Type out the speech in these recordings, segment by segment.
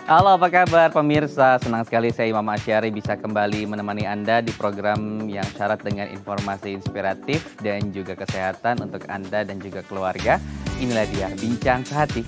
Halo, apa kabar pemirsa? Senang sekali saya Imam Asyari bisa kembali menemani Anda di program yang syarat dengan informasi inspiratif dan juga kesehatan untuk Anda dan juga keluarga. Inilah dia Bincang Sehati.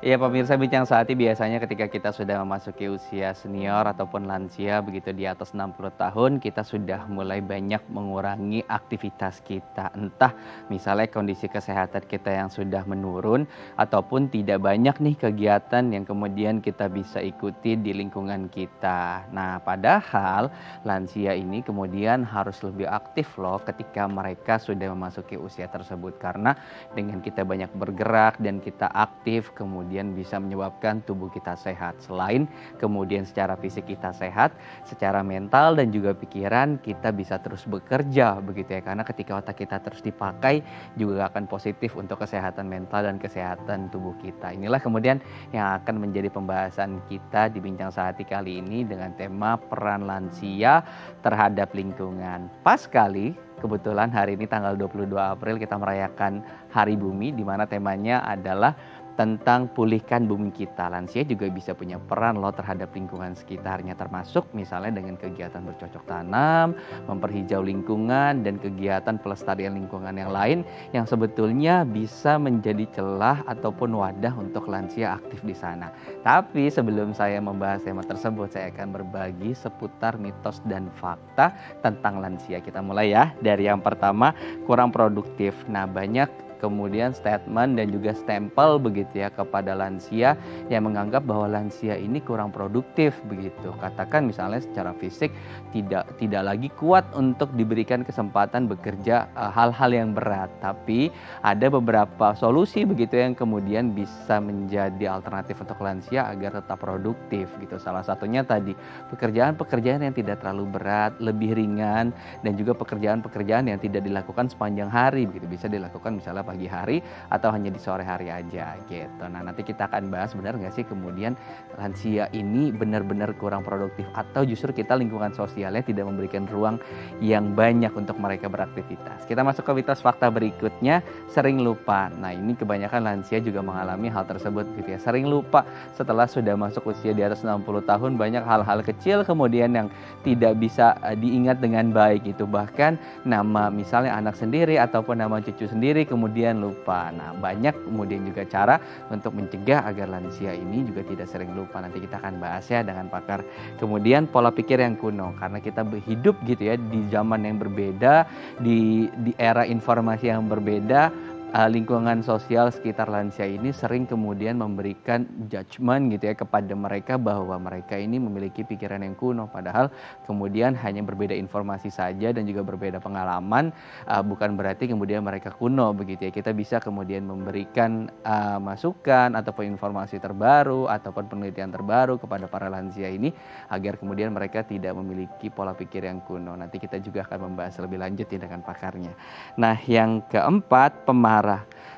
Ya pemirsa, Bincang Sehati biasanya ketika kita sudah memasuki usia senior ataupun lansia begitu di atas 60 tahun, kita sudah mulai banyak mengurangi aktivitas kita. Entah misalnya kondisi kesehatan kita yang sudah menurun ataupun tidak banyak nih kegiatan yang kemudian kita bisa ikuti di lingkungan kita. Nah, padahal lansia ini kemudian harus lebih aktif loh ketika mereka sudah memasuki usia tersebut. Karena dengan kita banyak bergerak dan kita aktif kemudian bisa menyebabkan tubuh kita sehat. Selain kemudian secara fisik kita sehat, secara mental dan juga pikiran kita bisa terus bekerja begitu ya. Karena ketika otak kita terus dipakai juga akan positif untuk kesehatan mental dan kesehatan tubuh kita. Inilah kemudian yang akan menjadi pembahasan kita di Bincang Sehati kali ini dengan tema peran lansia terhadap lingkungan. Pas sekali kebetulan hari ini tanggal 22 April kita merayakan Hari Bumi, di mana temanya adalah tentang pulihkan bumi kita. Lansia juga bisa punya peran loh terhadap lingkungan sekitarnya, termasuk misalnya dengan kegiatan bercocok tanam, memperhijau lingkungan, dan kegiatan pelestarian lingkungan yang lain yang sebetulnya bisa menjadi celah ataupun wadah untuk lansia aktif di sana. Tapi sebelum saya membahas tema tersebut, saya akan berbagi seputar mitos dan fakta tentang lansia. Kita mulai ya dari yang pertama, kurang produktif. Nah, banyak kemudian statement dan juga stempel begitu ya kepada lansia yang menganggap bahwa lansia ini kurang produktif begitu. Katakan misalnya secara fisik tidak lagi kuat untuk diberikan kesempatan bekerja hal-hal yang berat. Tapi ada beberapa solusi begitu yang kemudian bisa menjadi alternatif untuk lansia agar tetap produktif gitu. Salah satunya tadi pekerjaan-pekerjaan yang tidak terlalu berat, lebih ringan, dan juga pekerjaan-pekerjaan yang tidak dilakukan sepanjang hari begitu. Bisa dilakukan misalnya pagi hari atau hanya di sore hari aja gitu. Nah, nanti kita akan bahas benar nggak sih kemudian lansia ini benar-benar kurang produktif atau justru kita lingkungan sosialnya tidak memberikan ruang yang banyak untuk mereka beraktivitas. Kita masuk ke mitos fakta berikutnya, sering lupa. Nah, ini kebanyakan lansia juga mengalami hal tersebut gitu ya. Sering lupa setelah sudah masuk usia di atas 60 tahun, banyak hal-hal kecil kemudian yang tidak bisa diingat dengan baik gitu. Bahkan nama misalnya anak sendiri ataupun nama cucu sendiri kemudian lupa. Nah, banyak kemudian juga cara untuk mencegah agar lansia ini juga tidak sering lupa. Nanti kita akan bahas ya dengan pakar. Kemudian pola pikir yang kuno, karena kita hidup gitu ya di zaman yang berbeda, di era informasi yang berbeda. Lingkungan sosial sekitar lansia ini sering kemudian memberikan judgement gitu ya kepada mereka bahwa mereka ini memiliki pikiran yang kuno, padahal kemudian hanya berbeda informasi saja dan juga berbeda pengalaman, bukan berarti kemudian mereka kuno begitu ya. Kita bisa kemudian memberikan masukan ataupun informasi terbaru ataupun penelitian terbaru kepada para lansia ini agar kemudian mereka tidak memiliki pola pikir yang kuno. Nanti kita juga akan membahas lebih lanjut ya dengan pakarnya. Nah, yang keempat, pemarah.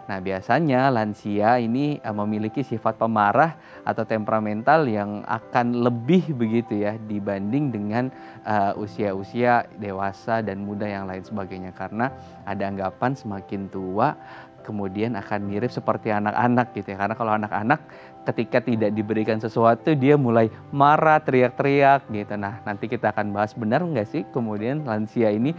Nah, biasanya lansia ini memiliki sifat pemarah atau temperamental yang akan lebih begitu ya dibanding dengan usia-usia dewasa dan muda yang lain sebagainya. Karena ada anggapan semakin tua kemudian akan mirip seperti anak-anak gitu ya. Karena kalau anak-anak ketika tidak diberikan sesuatu dia mulai marah, teriak-teriak gitu. Nah, nanti kita akan bahas benar nggak sih kemudian lansia ini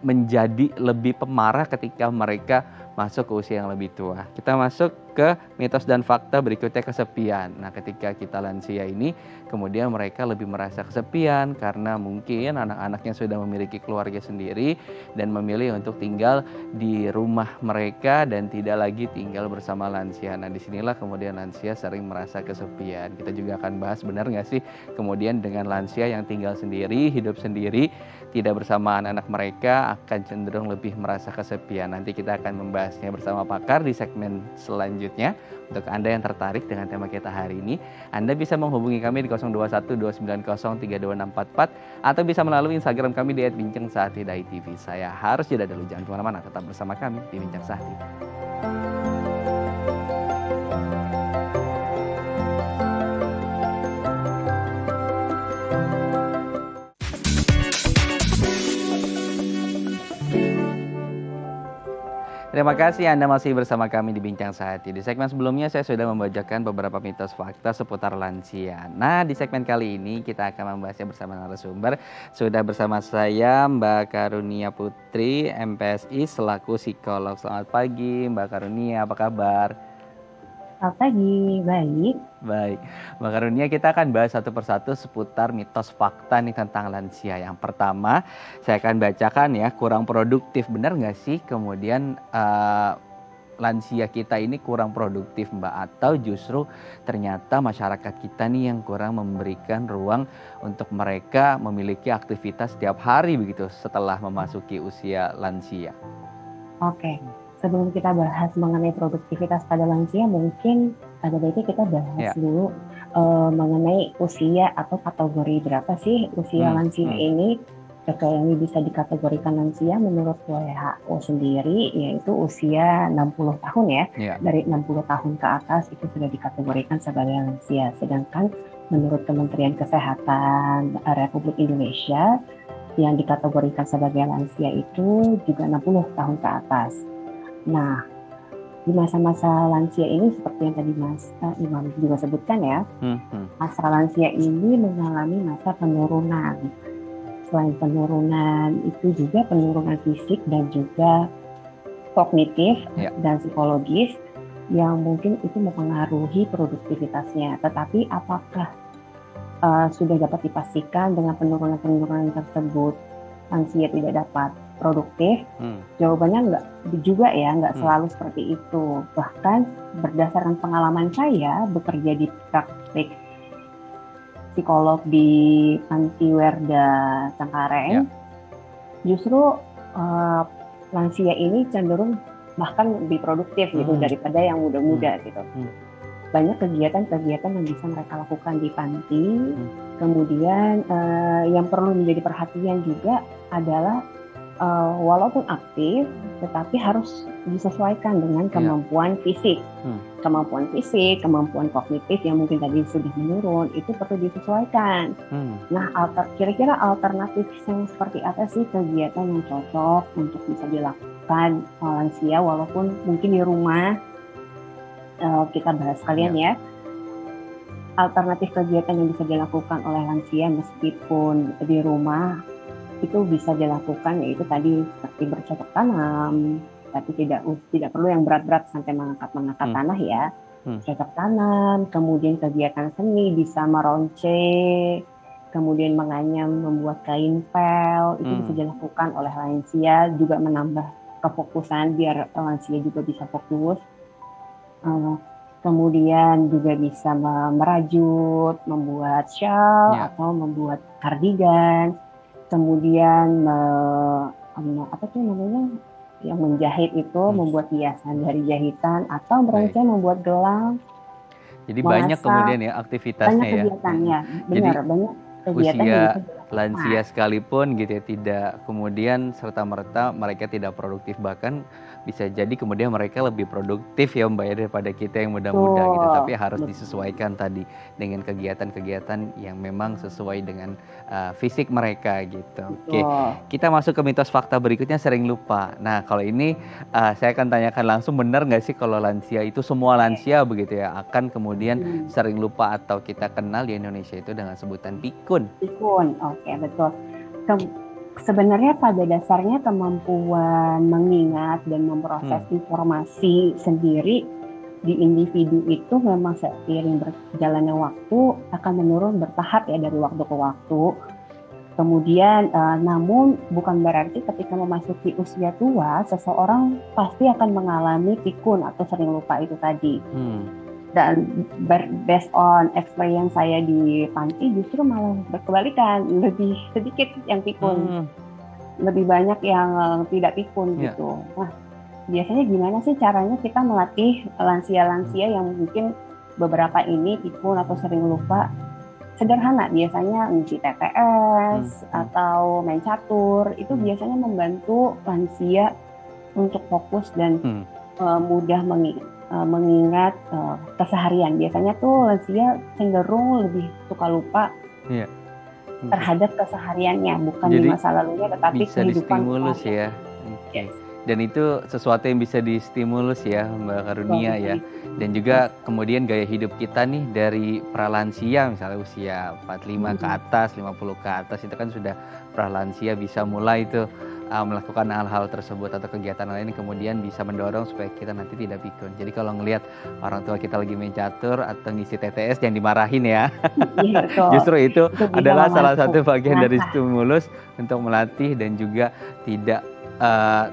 menjadi lebih pemarah ketika mereka masuk ke usia yang lebih tua. Kita masuk ke mitos dan fakta berikutnya, kesepian. Nah, ketika kita lansia ini kemudian mereka lebih merasa kesepian karena mungkin anak-anaknya sudah memiliki keluarga sendiri dan memilih untuk tinggal di rumah mereka dan tidak lagi tinggal bersama lansia. Nah, disinilah kemudian lansia sering merasa kesepian. Kita juga akan bahas benar nggak sih kemudian dengan lansia yang tinggal sendiri, hidup sendiri, tidak bersama anak-anak mereka akan cenderung lebih merasa kesepian. Nanti kita akan membahasnya bersama pakar di segmen selanjutnya. Untuk Anda yang tertarik dengan tema kita hari ini, Anda bisa menghubungi kami di 0212903264 atau bisa melalui Instagram kami di @bincangsahatidai.tv. Saya harus jeda dulu, jangan kemana-mana, tetap bersama kami di Bincang Sehati. Terima kasih Anda masih bersama kami di Bincang Sehati. Di segmen sebelumnya saya sudah membacakan beberapa mitos fakta seputar lansia. Nah, di segmen kali ini kita akan membahasnya bersama narasumber. Sudah bersama saya Mbak Karunia Putri, MPSI selaku psikolog. Selamat pagi Mbak Karunia, apa kabar? Selamat pagi, baik. Baik, Mbak Karunia, kita akan bahas satu persatu seputar mitos fakta nih tentang lansia. Yang pertama, saya akan bacakan ya, kurang produktif. Benar nggak sih kemudian lansia kita ini kurang produktif, Mbak? Atau justru ternyata masyarakat kita nih yang kurang memberikan ruang untuk mereka memiliki aktivitas setiap hari begitu setelah memasuki usia lansia? Oke, sebelum kita bahas mengenai produktivitas pada lansia, mungkin ada baiknya kita bahas dulu mengenai usia atau kategori berapa sih usia lansia ini. Yang bisa dikategorikan lansia menurut WHO sendiri yaitu usia 60 tahun ya. Dari 60 tahun ke atas itu sudah dikategorikan sebagai lansia. Sedangkan menurut Kementerian Kesehatan Republik Indonesia yang dikategorikan sebagai lansia itu juga 60 tahun ke atas. Nah, di masa-masa lansia ini seperti yang tadi Mas Imam juga sebutkan ya, masa lansia ini mengalami masa penurunan. Selain penurunan, itu juga penurunan fisik dan juga kognitif dan psikologis yang mungkin itu mempengaruhi produktivitasnya. Tetapi apakah sudah dapat dipastikan dengan penurunan-penurunan tersebut lansia tidak dapat produktif? Jawabannya enggak selalu seperti itu. Bahkan berdasarkan pengalaman saya bekerja di praktik psikolog di Panti Werda Cengkareng, justru lansia ini cenderung bahkan lebih produktif gitu daripada yang muda-muda gitu. Banyak kegiatan-kegiatan yang bisa mereka lakukan di panti. Kemudian yang perlu menjadi perhatian juga adalah walaupun aktif, tetapi harus disesuaikan dengan kemampuan fisik. Kemampuan fisik, kemampuan kognitif yang mungkin tadi sudah menurun, itu perlu disesuaikan. Nah, kira-kira alternatif yang seperti apa sih kegiatan yang cocok untuk bisa dilakukan lansia walaupun mungkin di rumah? Kita bahas sekalian ya. Alternatif kegiatan yang bisa dilakukan oleh lansia meskipun di rumah itu bisa dilakukan yaitu tadi seperti bercocok tanam, tapi tidak perlu yang berat-berat sampai mengangkat tanah ya. Cocok tanam, kemudian kegiatan seni bisa meronce, kemudian menganyam, membuat kain pel, itu bisa dilakukan oleh lansia, juga menambah kefokusan biar lansia juga bisa fokus. Kemudian juga bisa merajut, membuat shawl atau membuat kardigan. Kemudian yang menjahit itu membuat hiasan dari jahitan atau mereka membuat gelang. Jadi banyak kemudian ya aktivitasnya banyak kegiatannya, benar. Jadi banyak kegiatan usia lansia sekalipun gitu ya tidak kemudian serta-merta mereka tidak produktif, bahkan bisa jadi kemudian mereka lebih produktif ya Mbak ya daripada kita yang muda-muda gitu, tapi harus disesuaikan tadi dengan kegiatan-kegiatan yang memang sesuai dengan fisik mereka gitu. Oke, kita masuk ke mitos fakta berikutnya, sering lupa. Nah kalau ini saya akan tanyakan langsung, benar nggak sih kalau lansia itu semua lansia begitu ya akan kemudian sering lupa atau kita kenal di Indonesia itu dengan sebutan pikun? Pikun, oke betul. Sebenarnya pada dasarnya kemampuan mengingat dan memproses informasi sendiri di individu itu memang seiring berjalannya waktu akan menurun bertahap ya dari waktu ke waktu. Kemudian namun bukan berarti ketika memasuki usia tua seseorang pasti akan mengalami pikun atau sering lupa itu tadi. Dan based on experience saya di panti justru malah berkebalikan, lebih sedikit yang pikun, lebih banyak yang tidak pikun gitu. Nah, biasanya gimana sih caranya kita melatih lansia-lansia yang mungkin beberapa ini pikun atau sering lupa? Sederhana, biasanya ngisi TTS atau main catur, itu biasanya membantu lansia untuk fokus dan mudah mengingat keseharian. Biasanya tuh lansia cenderung lebih suka lupa terhadap kesehariannya, bukan di masa lalunya tetapi bisa kehidupan distimulus ya. Dan itu sesuatu yang bisa distimulus ya Mbak Karunia ya. Dan juga kemudian gaya hidup kita nih dari pralansia misalnya usia 45 ke atas, 50 ke atas itu kan sudah pralansia bisa mulai tuh melakukan hal-hal tersebut atau kegiatan lain yang kemudian bisa mendorong supaya kita nanti tidak pikun. Jadi kalau ngelihat orang tua kita lagi main catur atau ngisi TTS jangan dimarahin ya. Iya, Justru itu adalah salah membantu satu bagian dari mengasah. stimulus untuk melatih dan juga tidak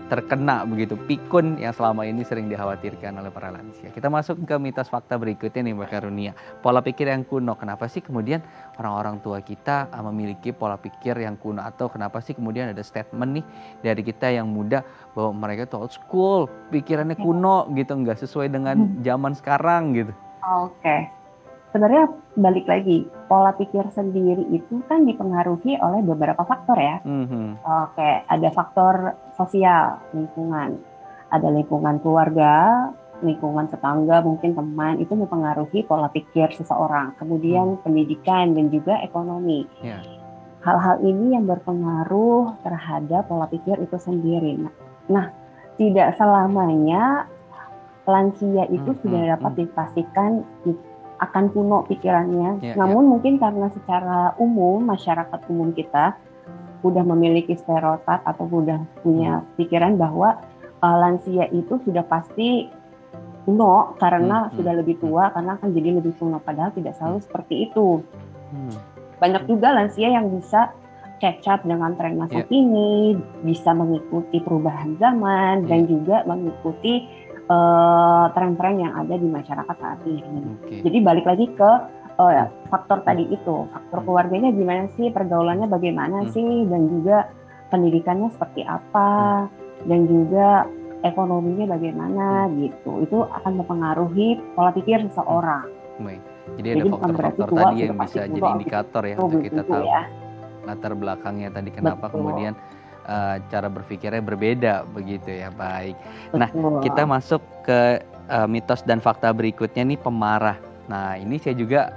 terkena begitu pikun yang selama ini sering dikhawatirkan oleh para lansia. Kita masuk ke mitos fakta berikutnya nih Mbak Karunia. Pola pikir yang kuno. Kenapa sih kemudian orang-orang tua kita memiliki pola pikir yang kuno? Atau kenapa sih kemudian ada statement nih dari kita yang muda bahwa mereka tuh old school, pikirannya kuno gitu, nggak sesuai dengan zaman sekarang gitu. Oke. Sebenarnya balik lagi, pola pikir sendiri itu kan dipengaruhi oleh beberapa faktor ya. Oke, ada faktor sosial, lingkungan. Ada lingkungan keluarga, lingkungan tetangga, mungkin teman, itu mempengaruhi pola pikir seseorang. Kemudian pendidikan dan juga ekonomi. Hal-hal ini yang berpengaruh terhadap pola pikir itu sendiri. Nah, tidak selamanya lansia itu sudah dapat dipastikan akan kuno pikirannya. Namun mungkin karena secara umum masyarakat umum kita udah memiliki stereotip atau udah punya pikiran bahwa lansia itu sudah pasti kuno karena sudah lebih tua, karena akan jadi lebih kuno, padahal tidak selalu seperti itu. Banyak juga lansia yang bisa catch up dengan tren masa kini, bisa mengikuti perubahan zaman dan juga mengikuti tren-tren yang ada di masyarakat saat ini. Jadi balik lagi ke faktor tadi itu, faktor keluarganya gimana sih, pergaulannya bagaimana sih, dan juga pendidikannya seperti apa, dan juga ekonominya bagaimana gitu. Itu akan mempengaruhi pola pikir seseorang. Jadi ada faktor-faktor tadi yang bisa jadi indikator ya untuk kita tahu latar belakangnya tadi kenapa kemudian cara berpikirnya berbeda begitu ya. Baik. Nah, kita masuk ke mitos dan fakta berikutnya nih, pemarah. Nah, ini saya juga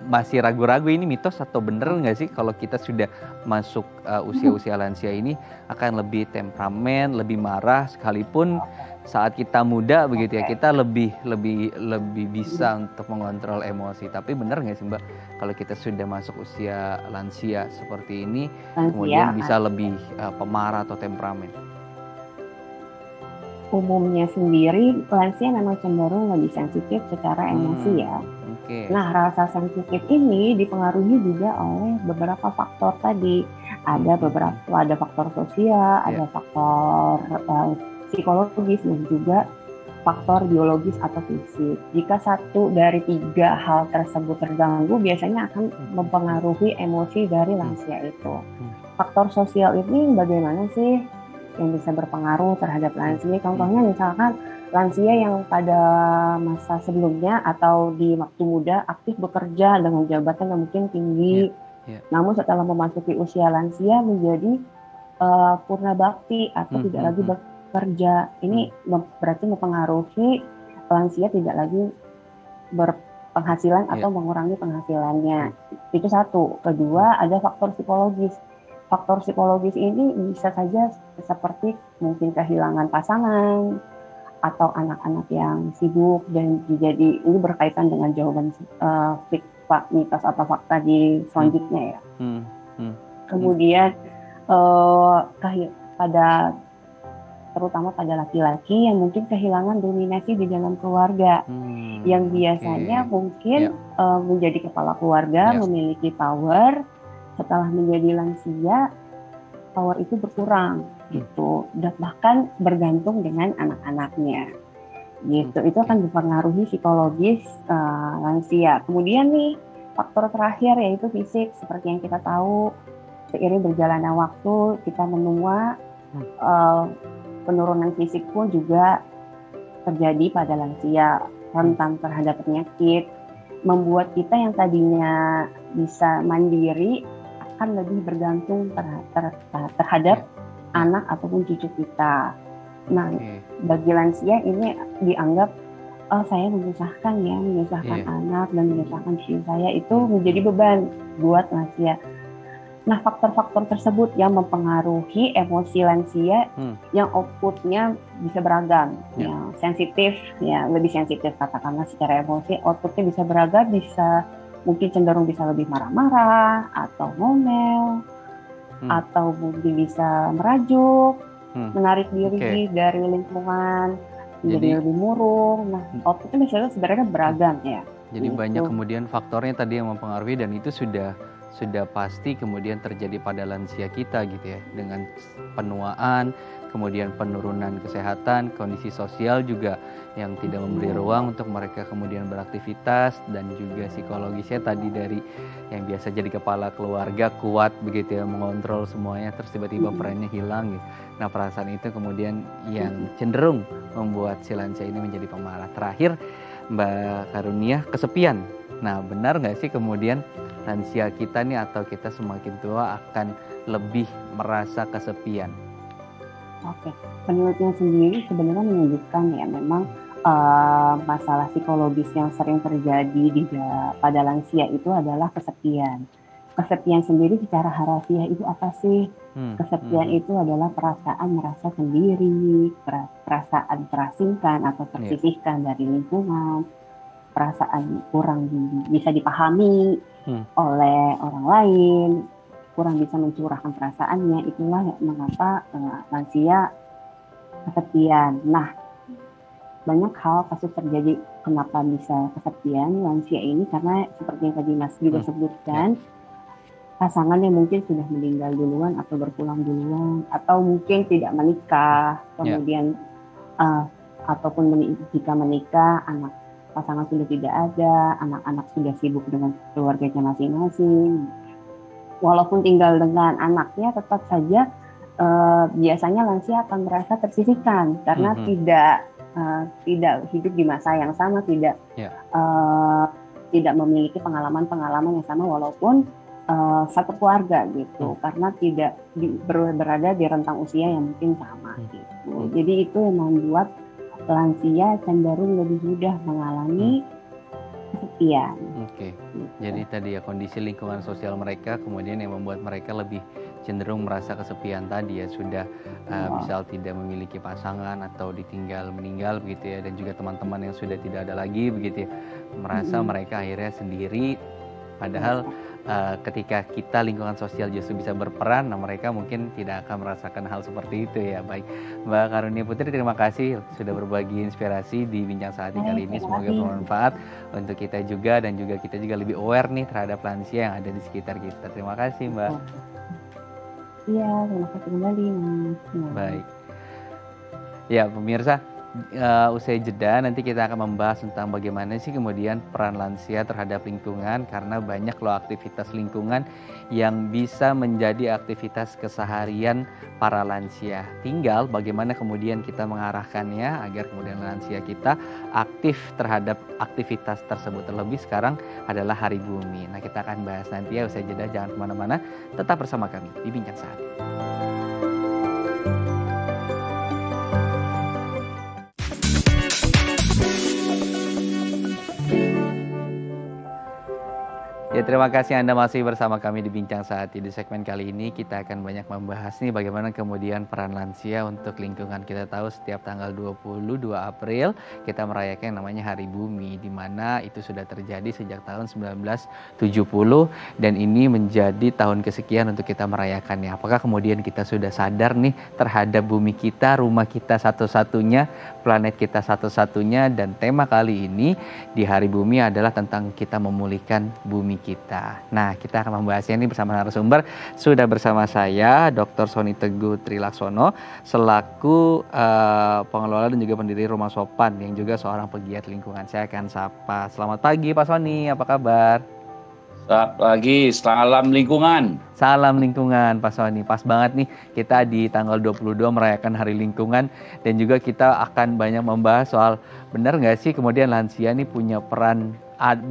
masih ragu-ragu ini mitos atau bener nggak sih kalau kita sudah masuk usia-usia lansia ini akan lebih temperamen, lebih marah, sekalipun saat kita muda begitu ya, kita lebih bisa untuk mengontrol emosi. Tapi benar nggak sih Mbak, kalau kita sudah masuk usia lansia seperti ini, kemudian bisa lebih pemarah atau temperamen? Umumnya sendiri lansia memang cenderung lebih sensitif secara emosi ya. Nah, rasa sensitif ini dipengaruhi juga oleh beberapa faktor tadi. Ada faktor sosial, ada faktor psikologis dan juga faktor biologis atau fisik. Jika satu dari 3 hal tersebut terganggu, biasanya akan mempengaruhi emosi dari lansia itu. Faktor sosial ini bagaimana sih yang bisa berpengaruh terhadap lansia? Contohnya misalkan lansia yang pada masa sebelumnya atau di waktu muda aktif bekerja dengan jabatan yang mungkin tinggi, namun setelah memasuki usia lansia menjadi purna bakti atau tidak lagi bekerja. Ini berarti mempengaruhi lansia tidak lagi berpenghasilan atau mengurangi penghasilannya. Itu satu. Kedua, ada faktor psikologis. Faktor psikologis ini bisa saja seperti mungkin kehilangan pasangan atau anak-anak yang sibuk, dan jadi ini berkaitan dengan jawaban mitos atau fakta di selanjutnya ya. Kemudian terutama pada laki-laki yang mungkin kehilangan dominasi di dalam keluarga, yang biasanya mungkin menjadi kepala keluarga, memiliki power. Setelah menjadi lansia, power itu berkurang gitu, dan bahkan bergantung dengan anak-anaknya gitu. Itu akan mempengaruhi psikologis lansia. Kemudian nih faktor terakhir yaitu fisik. Seperti yang kita tahu, seiring berjalannya waktu kita menua, penurunan fisik pun juga terjadi pada lansia, rentan terhadap penyakit, membuat kita yang tadinya bisa mandiri akan lebih bergantung terhadap anak ataupun cucu kita. Nah, bagi lansia ini dianggap, saya menyusahkan anak dan menyusahkan cucu saya, itu menjadi beban buat lansia. Nah, faktor-faktor tersebut yang mempengaruhi emosi lansia yang outputnya bisa beragam, yang sensitif, ya lebih sensitif katakanlah secara emosi, outputnya bisa beragam, bisa mungkin cenderung bisa lebih marah-marah atau ngomel, atau mungkin bisa merajuk, menarik diri dari lingkungan, jadi lebih murung. Nah, outputnya misalnya sebenarnya beragam ya. Jadi banyak kemudian faktornya tadi yang mempengaruhi, dan itu sudah pasti kemudian terjadi pada lansia kita gitu ya, dengan penuaan, kemudian penurunan kesehatan, kondisi sosial juga yang tidak memberi ruang untuk mereka kemudian beraktivitas, dan juga psikologisnya tadi dari yang biasa jadi kepala keluarga kuat begitu ya, mengontrol semuanya, terus tiba-tiba perannya hilang gitu. Nah, perasaan itu kemudian yang cenderung membuat si lansia ini menjadi pemalas. Terakhir, Mbak Karunia, kesepian. Nah, benar nggak sih kemudian lansia kita nih atau kita semakin tua akan lebih merasa kesepian? Oke, penelitian sendiri sebenarnya menunjukkan ya memang masalah psikologis yang sering terjadi pada lansia itu adalah kesepian. Kesepian sendiri secara harafiah itu apa sih? Kesepian itu adalah perasaan merasa sendiri, perasaan terasingkan atau tersisihkan dari lingkungan, perasaan kurang bisa dipahami oleh orang lain, kurang bisa mencurahkan perasaannya. Itulah mengapa lansia kesepian. Nah, banyak hal kasus terjadi kenapa bisa kesepian lansia ini, karena seperti yang tadi Mas juga sebutkan, pasangan yang mungkin sudah meninggal duluan atau berpulang duluan, atau mungkin tidak menikah, kemudian ataupun jika menikah, anak pasangan sudah tidak ada, anak-anak sudah sibuk dengan keluarganya masing-masing. Walaupun tinggal dengan anaknya, tetap saja biasanya lansia akan merasa tersisihkan karena tidak hidup di masa yang sama, tidak memiliki pengalaman-pengalaman yang sama walaupun satu keluarga gitu, karena tidak berada di rentang usia yang mungkin sama gitu. Jadi itu yang membuat lansia cenderung lebih mudah mengalami kesepian. Gitu. Jadi tadi ya kondisi lingkungan sosial mereka kemudian yang membuat mereka lebih cenderung merasa kesepian tadi ya, sudah misal tidak memiliki pasangan atau ditinggal meninggal begitu ya, dan juga teman-teman yang sudah tidak ada lagi begitu ya, merasa mereka akhirnya sendiri, padahal ketika kita lingkungan sosial justru bisa berperan, nah mereka mungkin tidak akan merasakan hal seperti itu ya. Baik, Mbak Karunia Putri, terima kasih sudah berbagi inspirasi di Bincang Sehati kali ini. Semoga bermanfaat untuk kita juga, dan juga kita juga lebih aware nih terhadap lansia yang ada di sekitar kita. Terima kasih, Mbak. Iya, terima kasih kembali, Mas. Baik. Ya, pemirsa, usai jeda nanti kita akan membahas tentang bagaimana sih kemudian peran lansia terhadap lingkungan, karena banyak loh aktivitas lingkungan yang bisa menjadi aktivitas keseharian para lansia. Tinggal bagaimana kemudian kita mengarahkannya agar kemudian lansia kita aktif terhadap aktivitas tersebut. Terlebih sekarang adalah Hari Bumi. Nah, kita akan bahas nanti ya usai jeda, jangan kemana-mana, tetap bersama kami di Bincang Sehati. Ya, terima kasih Anda masih bersama kami di Bincang Sehati. Di segmen kali ini kita akan banyak membahas nih bagaimana kemudian peran lansia untuk lingkungan. Kita tahu setiap tanggal 22 April kita merayakan yang namanya Hari Bumi, di mana itu sudah terjadi sejak tahun 1970 dan ini menjadi tahun kesekian untuk kita merayakannya. Apakah kemudian kita sudah sadar nih terhadap bumi kita, rumah kita satu-satunya, planet kita satu-satunya, dan tema kali ini di Hari Bumi adalah tentang kita memulihkan bumi kita. Nah, kita akan membahasnya ini bersama narasumber. Sudah bersama saya Dr. Sony Teguh Trilaksono selaku pengelola dan juga pendiri Rumah Sopan yang juga seorang pegiat lingkungan. Saya akan sapa. Selamat pagi Pak Sony, apa kabar? Selamat pagi, salam lingkungan. Salam lingkungan Pak Sony. Pas banget nih kita di tanggal 22 merayakan Hari Lingkungan, dan juga kita akan banyak membahas soal benar nggak sih kemudian lansia nih punya peran,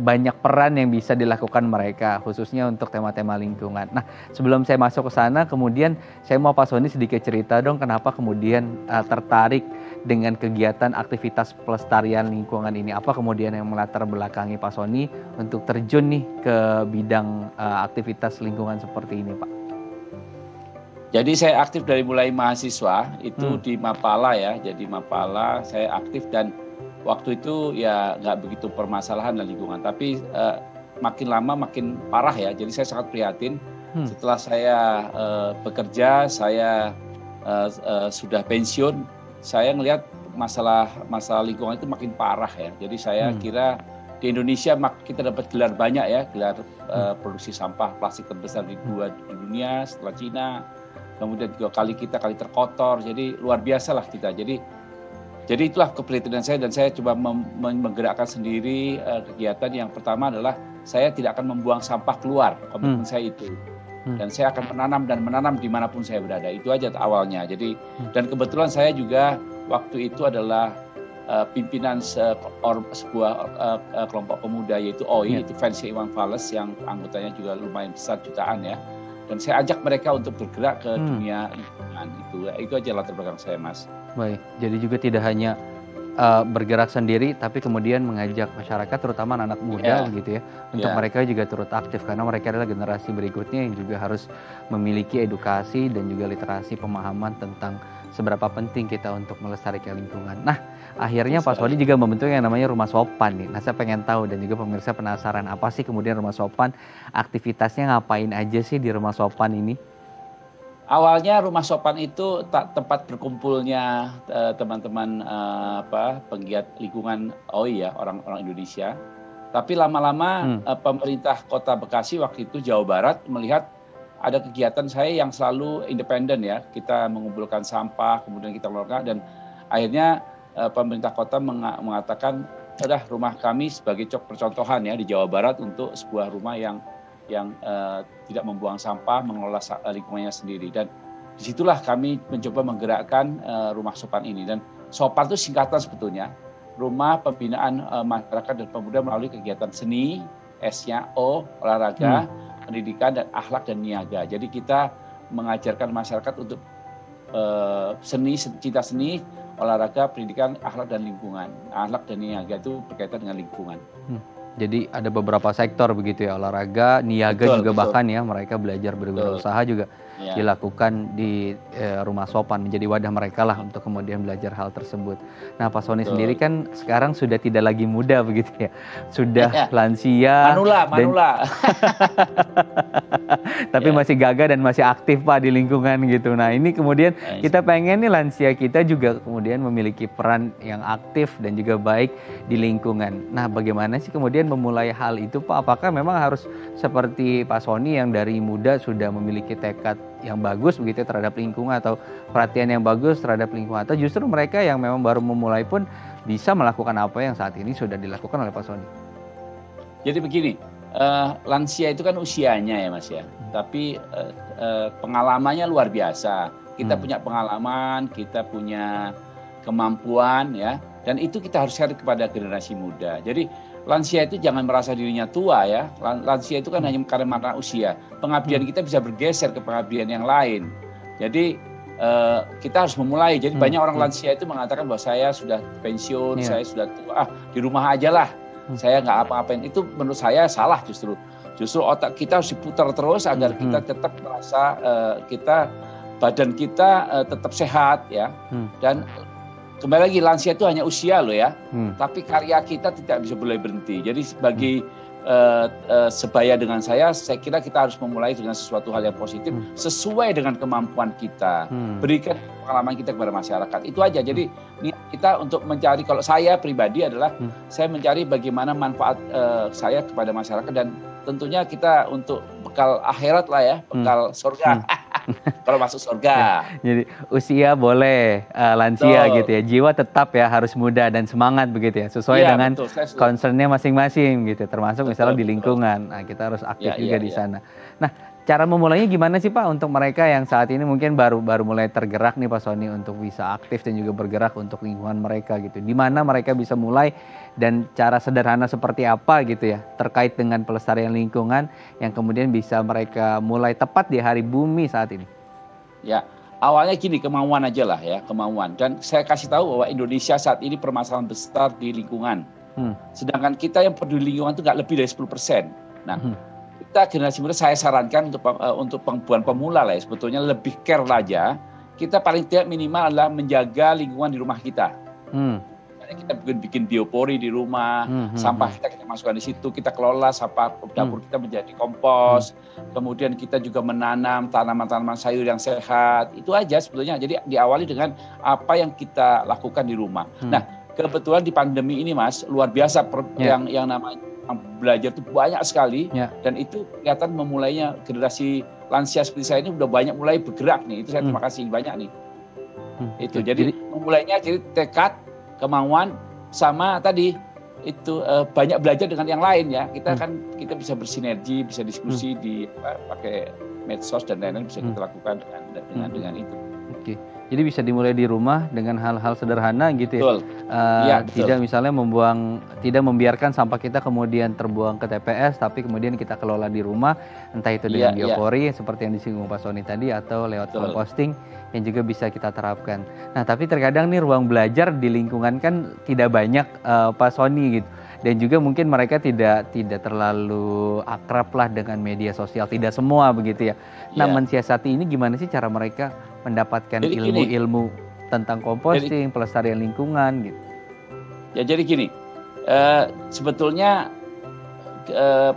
banyak peran yang bisa dilakukan mereka khususnya untuk tema-tema lingkungan. Nah, sebelum saya masuk ke sana, kemudian saya mau Pak Sony sedikit cerita dong kenapa kemudian tertarik dengan kegiatan aktivitas pelestarian lingkungan ini. Apa kemudian yang melatar belakangi Pak Sony untuk terjun nih ke bidang aktivitas lingkungan seperti ini, Pak? Jadi saya aktif dari mulai mahasiswa itu di Mapala ya. Jadi Mapala saya aktif dan waktu itu ya nggak begitu permasalahan dan lingkungan. Tapi makin lama makin parah ya. Jadi saya sangat prihatin. Setelah saya bekerja, saya sudah pensiun, saya ngelihat masalah lingkungan itu makin parah ya. Jadi saya kira di Indonesia kita dapat gelar banyak ya, gelar produksi sampah plastik terbesar di dunia setelah Cina. Kemudian 2 kali terkotor, jadi luar biasa lah kita. Jadi itulah keprihatinan saya dan saya coba menggerakkan sendiri kegiatan. Yang pertama adalah saya tidak akan membuang sampah keluar, komitmen saya itu. Dan saya akan menanam dimanapun saya berada. Itu aja awalnya. Jadi dan kebetulan saya juga waktu itu adalah pimpinan sebuah kelompok pemuda yaitu OI, itu Fancy Iwan Fales yang anggotanya juga lumayan besar jutaan ya. Dan saya ajak mereka untuk bergerak ke dunia lingkungan itu aja latar belakang saya, Mas. Baik, jadi juga tidak hanya bergerak sendiri, tapi kemudian mengajak masyarakat, terutama anak muda begitu ya, untuk mereka juga turut aktif karena mereka adalah generasi berikutnya yang juga harus memiliki edukasi dan juga literasi pemahaman tentang seberapa penting kita untuk melestarikan lingkungan. Nah, akhirnya Pak Sony juga membentuk yang namanya Rumah Sopan nih. Nah, saya pengen tahu dan juga pemirsa penasaran apa sih kemudian Rumah Sopan, aktivitasnya ngapain aja sih di Rumah Sopan ini? Awalnya Rumah Sopan itu tempat berkumpulnya teman-teman penggiat lingkungan OI ya, orang-orang Indonesia. Tapi lama-lama pemerintah Kota Bekasi waktu itu Jawa Barat melihat ada kegiatan saya yang selalu independen ya. Kita mengumpulkan sampah, kemudian kita mengelola dan akhirnya pemerintah kota mengatakan, udah rumah kami sebagai percontohan ya di Jawa Barat untuk sebuah rumah yang tidak membuang sampah, mengelola lingkungannya sendiri. Dan disitulah kami mencoba menggerakkan Rumah Sopan ini. Dan Sopan itu singkatan sebetulnya, Rumah Pembinaan Masyarakat dan Pemuda melalui kegiatan seni, S-nya O, olahraga, pendidikan, dan akhlak dan niaga. Jadi kita mengajarkan masyarakat untuk cinta seni, olahraga, pendidikan, akhlak dan lingkungan. Akhlak dan niaga itu berkaitan dengan lingkungan. Jadi ada beberapa sektor begitu ya, olahraga, niaga juga bahkan ya, mereka belajar berwirausaha juga dilakukan di Rumah Sopan, menjadi wadah mereka lah untuk kemudian belajar hal tersebut. Nah, Pak Sony sendiri kan sekarang sudah tidak lagi muda begitu ya, sudah lansia. Manula. Tapi masih gagah dan masih aktif Pak di lingkungan gitu. Nah, ini kemudian kita pengen nih lansia kita juga kemudian memiliki peran yang aktif dan juga baik di lingkungan. Nah, bagaimana sih kemudian memulai hal itu Pak? Apakah memang harus seperti Pak Sony yang dari muda sudah memiliki tekad yang bagus begitu terhadap lingkungan atau perhatian yang bagus terhadap lingkungan, atau justru mereka yang memang baru memulai pun bisa melakukan apa yang saat ini sudah dilakukan oleh Pak Sony? Jadi begini, lansia itu kan usianya ya Mas ya, tapi pengalamannya luar biasa. Kita punya pengalaman, kita punya kemampuan ya, dan itu kita harus share kepada generasi muda. Jadi lansia itu jangan merasa dirinya tua ya. Lansia itu kan hanya karena usia. Pengabdian kita bisa bergeser ke pengabdian yang lain. Jadi kita harus memulai. Jadi banyak orang lansia itu mengatakan bahwa saya sudah pensiun, saya sudah tua, di rumah aja lah. Saya nggak apa-apain. Itu menurut saya salah justru. Justru otak kita harus diputar terus agar kita tetap merasa badan kita tetap sehat ya. Dan kembali lagi, lansia itu hanya usia loh ya, tapi karya kita tidak bisa boleh berhenti. Jadi sebagai sebaya dengan saya kira kita harus memulai dengan sesuatu hal yang positif sesuai dengan kemampuan kita. Berikan pengalaman kita kepada masyarakat. Itu aja. Jadi kita untuk mencari, kalau saya pribadi adalah saya mencari bagaimana manfaat saya kepada masyarakat, dan tentunya kita untuk bekal akhirat lah ya, bekal surga. Kalau masuk surga. Jadi usia boleh lansia gitu ya, jiwa tetap ya harus muda dan semangat begitu ya, sesuai dengan concernnya masing-masing gitu, termasuk misalnya di lingkungan. Nah, kita harus aktif juga di sana. Nah, cara memulainya gimana sih Pak untuk mereka yang saat ini mungkin baru mulai tergerak nih Pak Sony untuk bisa aktif dan juga bergerak untuk lingkungan mereka gitu. Di mana mereka bisa mulai dan cara sederhana seperti apa gitu ya terkait dengan pelestarian lingkungan yang kemudian bisa mereka mulai tepat di Hari Bumi saat ini? Ya, awalnya gini, kemauan aja lah ya, kemauan. Dan saya kasih tahu bahwa Indonesia saat ini permasalahan besar di lingkungan. Sedangkan kita yang peduli lingkungan itu nggak lebih dari 10%. Nah, kita generasi muda saya sarankan untuk perempuan pemula lah ya, sebetulnya lebih care aja. Kita paling tidak minimal adalah menjaga lingkungan di rumah kita. Kita bikin biopori di rumah, sampah kita masukkan di situ, kita kelola sampah dapur kita menjadi kompos, kemudian kita juga menanam tanaman-tanaman sayur yang sehat, itu aja sebetulnya. Jadi diawali dengan apa yang kita lakukan di rumah. Nah, kebetulan di pandemi ini Mas, luar biasa yang namanya belajar itu banyak sekali, dan itu kelihatan memulainya generasi lansia seperti saya ini udah banyak mulai bergerak nih, itu saya terima kasih banyak nih. Itu jadi memulainya jadi tekad, kemauan, sama tadi itu banyak belajar dengan yang lain ya. Kita bisa bersinergi, bisa diskusi pakai medsos dan lain-lain, bisa kita lakukan dengan itu. Oke. Jadi bisa dimulai di rumah dengan hal-hal sederhana gitu ya. Betul. Tidak misalnya tidak membiarkan sampah kita kemudian terbuang ke TPS, tapi kemudian kita kelola di rumah, entah itu dengan biopori seperti yang disinggung Pak Sony tadi, atau lewat composting yang juga bisa kita terapkan. Nah, tapi terkadang nih ruang belajar di lingkungan kan tidak banyak Pak Sony gitu. Dan juga mungkin mereka tidak terlalu akrab lah dengan media sosial, tidak semua begitu ya. Nah, mensiasati ini gimana sih cara mereka mendapatkan ilmu-ilmu tentang composting, pelestarian lingkungan gitu? Ya jadi gini, sebetulnya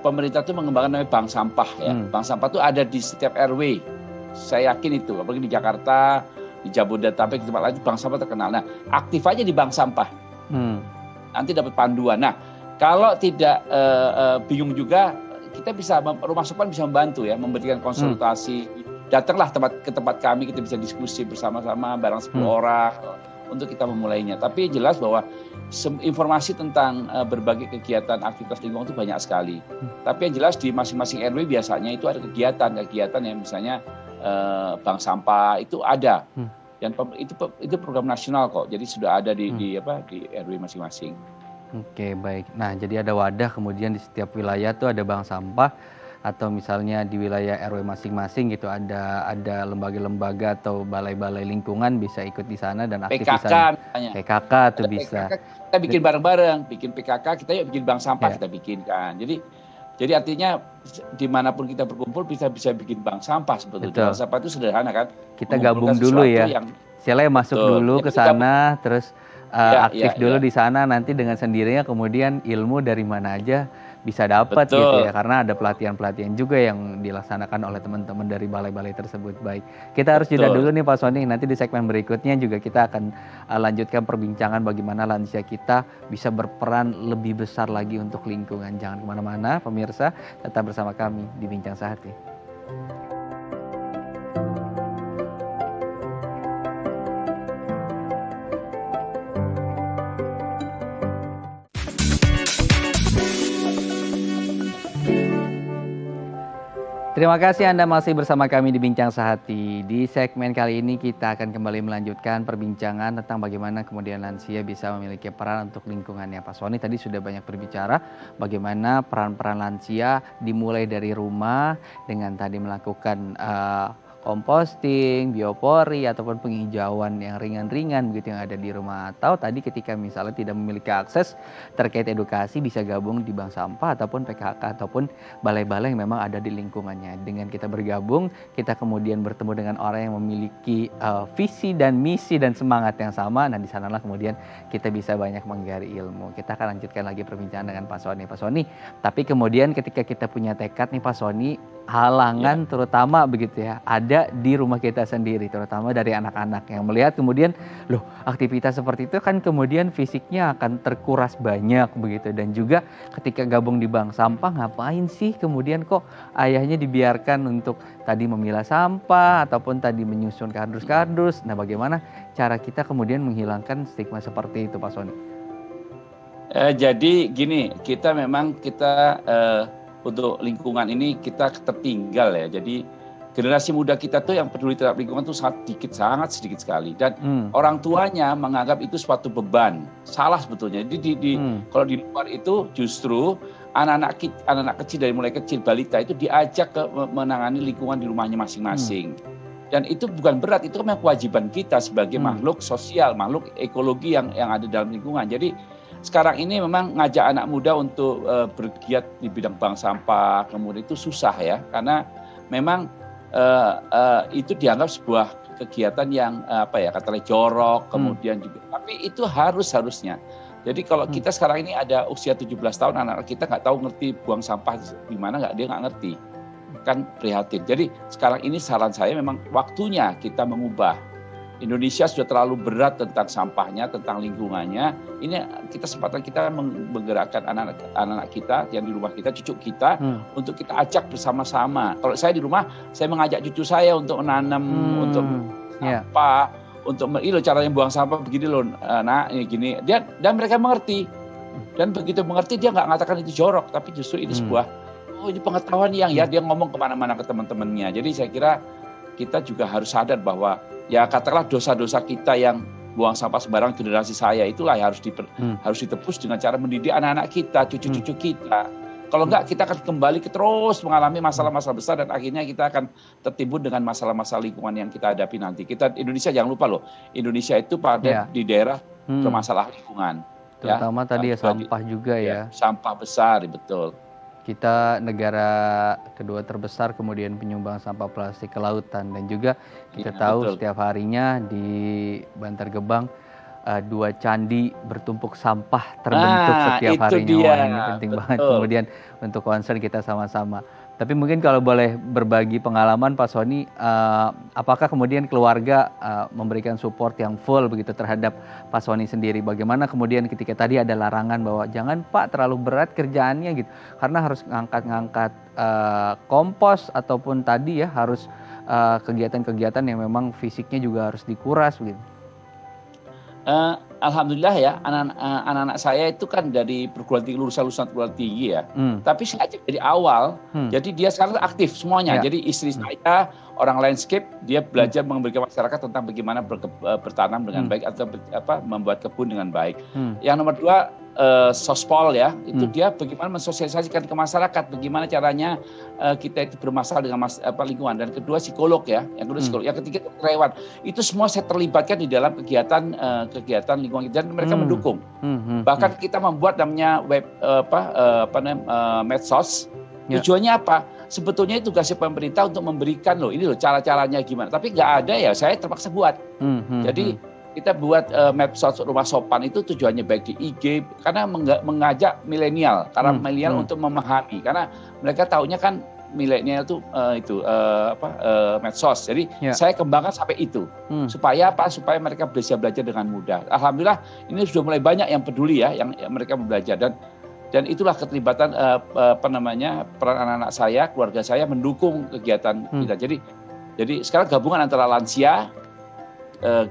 pemerintah itu mengembangkan namanya bank sampah ya. Bank sampah itu ada di setiap RW. Saya yakin itu, apalagi di Jakarta, di Jabodetabek, di tempat lain bank sampah terkenal. Nah, aktif aja di bank sampah. Nanti dapat panduan. Nah, kalau tidak bingung juga, kita bisa, Rumah Sopan bisa membantu ya, memberikan konsultasi. Datanglah ke tempat kami, kita bisa diskusi bersama-sama barang 10 orang untuk kita memulainya. Tapi jelas bahwa informasi tentang berbagai kegiatan aktivitas lingkungan itu banyak sekali. Tapi yang jelas di masing-masing RW biasanya itu ada kegiatan yang misalnya bank sampah itu ada. Dan itu program nasional kok. Jadi sudah ada di RW masing-masing. Oke, baik. Nah, jadi ada wadah, kemudian di setiap wilayah tuh ada bank sampah, atau misalnya di wilayah RW masing-masing gitu ada lembaga-lembaga atau balai-balai lingkungan bisa ikut di sana dan aktif di sana. PKK tuh bisa. Kita bikin bareng-bareng, bikin PKK, kita yuk bikin bank sampah kita bikinkan. Jadi artinya dimanapun kita berkumpul bisa bikin bank sampah sebetulnya. Bank sampah itu sederhana kan. Kita gabung dulu ya. Silanya masuk dulu ke sana, terus aktif dulu di sana, nanti dengan sendirinya kemudian ilmu dari mana aja bisa dapat gitu ya, karena ada pelatihan-pelatihan juga yang dilaksanakan oleh teman-teman dari balai-balai tersebut. Baik, kita harus jeda dulu nih Pak Sony, nanti di segmen berikutnya juga kita akan lanjutkan perbincangan bagaimana lansia kita bisa berperan lebih besar lagi untuk lingkungan. Jangan kemana-mana pemirsa, tetap bersama kami di Bincang Sehati. Terima kasih Anda masih bersama kami di Bincang Sehati. Di segmen kali ini kita akan kembali melanjutkan perbincangan tentang bagaimana kemudian lansia bisa memiliki peran untuk lingkungannya. Pak Sony tadi sudah banyak berbicara bagaimana peran-peran lansia dimulai dari rumah dengan tadi melakukan composting, biopori, ataupun penghijauan yang ringan-ringan begitu yang ada di rumah. Atau tadi ketika misalnya tidak memiliki akses terkait edukasi bisa gabung di bank sampah ataupun PKK ataupun balai-balai yang memang ada di lingkungannya. Dengan kita bergabung, kita kemudian bertemu dengan orang yang memiliki visi dan misi dan semangat yang sama. Nah, di sanalah kemudian kita bisa banyak menggali ilmu. Kita akan lanjutkan lagi perbincangan dengan Pak Sony. Pak Sony, tapi kemudian ketika kita punya tekad nih Pak Sony, halangan terutama begitu ya ada di rumah kita sendiri, terutama dari anak-anak yang melihat kemudian loh aktivitas seperti itu kan kemudian fisiknya akan terkuras banyak begitu, dan juga ketika gabung di bank sampah ngapain sih kemudian kok ayahnya dibiarkan untuk tadi memilah sampah ataupun tadi menyusun kardus-kardus. Nah, bagaimana cara kita kemudian menghilangkan stigma seperti itu Pak Sony? Jadi gini, kita untuk lingkungan ini kita tertinggal ya. Jadi generasi muda kita tuh yang peduli terhadap lingkungan tuh sangat sedikit sekali. Dan orang tuanya menganggap itu suatu beban. Salah sebetulnya. Jadi kalau di luar itu justru anak-anak kecil dari mulai kecil balita itu diajak ke menangani lingkungan di rumahnya masing-masing. Dan itu bukan berat, itu memang kewajiban kita sebagai makhluk sosial, makhluk ekologi yang ada dalam lingkungan. Jadi sekarang ini memang ngajak anak muda untuk bergiat di bidang bank sampah, kemudian itu susah ya, karena memang itu dianggap sebuah kegiatan yang katanya jorok, kemudian juga, tapi itu harusnya. Jadi kalau kita sekarang ini ada usia 17 tahun, anak-anak kita nggak tahu ngerti buang sampah di mana, dia nggak ngerti, kan prihatin. Jadi sekarang ini saran saya memang waktunya kita mengubah. Indonesia sudah terlalu berat tentang sampahnya, tentang lingkungannya. Ini kesempatan kita menggerakkan anak-anak kita yang di rumah kita, cucu kita, untuk kita ajak bersama-sama. Kalau saya di rumah, saya mengajak cucu saya untuk menanam, untuk sampah, untuk ini loh caranya buang sampah begini loh, nak ini gini. Dan mereka mengerti. Dan begitu mengerti dia nggak mengatakan itu jorok, tapi justru ini sebuah ini pengetahuan yang dia ngomong kemana-mana ke teman-temannya. Jadi saya kira kita juga harus sadar bahwa ya katakanlah dosa-dosa kita yang buang sampah sembarang generasi saya itulah yang harus ditebus dengan cara mendidik anak-anak kita, cucu-cucu kita. Kalau enggak kita akan kembali terus mengalami masalah-masalah besar dan akhirnya kita akan tertimbun dengan masalah-masalah lingkungan yang kita hadapi nanti. Indonesia jangan lupa loh, Indonesia itu pada di daerah bermasalah lingkungan. Terutama tadi ya sampah juga ya. Sampah besar, betul. Kita negara kedua terbesar kemudian penyumbang sampah plastik ke lautan, dan juga kita tahu setiap harinya di Bantar Gebang 2 candi bertumpuk sampah terbentuk setiap harinya. Wah, ini penting banget kemudian untuk concern kita sama-sama. Tapi mungkin kalau boleh berbagi pengalaman Pak Sony, apakah kemudian keluarga memberikan support yang full begitu terhadap Pak Sony sendiri? Bagaimana kemudian ketika tadi ada larangan bahwa jangan Pak terlalu berat kerjaannya gitu, karena harus ngangkat-ngangkat kompos ataupun tadi ya harus kegiatan-kegiatan yang memang fisiknya juga harus dikuras begitu. Alhamdulillah ya, anak-anak saya itu kan dari perguruan tinggi, lulusan perguruan tinggi ya. Tapi saya ajak dari awal, jadi dia sekarang aktif semuanya. Jadi istri saya orang landscape, dia belajar memberikan masyarakat tentang bagaimana bertanam dengan baik atau membuat kebun dengan baik. Yang nomor 2 sospol ya, itu dia bagaimana mensosialisasikan ke masyarakat, bagaimana caranya kita itu bermasalah dengan lingkungan. Dan kedua psikolog ya, yang ketiga karyawan. Itu semua saya terlibatkan di dalam kegiatan lingkungan dan mereka mendukung. Bahkan kita membuat namanya web medsos. Tujuannya apa? Sebetulnya itu tugasnya pemerintah untuk memberikan ini cara-caranya gimana. Tapi nggak ada ya, saya terpaksa buat. Jadi kita buat medsos rumah sopan itu tujuannya baik di IG karena mengajak milenial, untuk memahami, karena mereka taunya kan milenial itu medsos. Jadi saya kembangkan sampai itu supaya mereka bisa belajar dengan mudah. Alhamdulillah ini sudah mulai banyak yang peduli ya, yang mereka belajar, dan itulah keterlibatan peran anak-anak saya, keluarga saya mendukung kegiatan kita. Jadi sekarang gabungan antara lansia,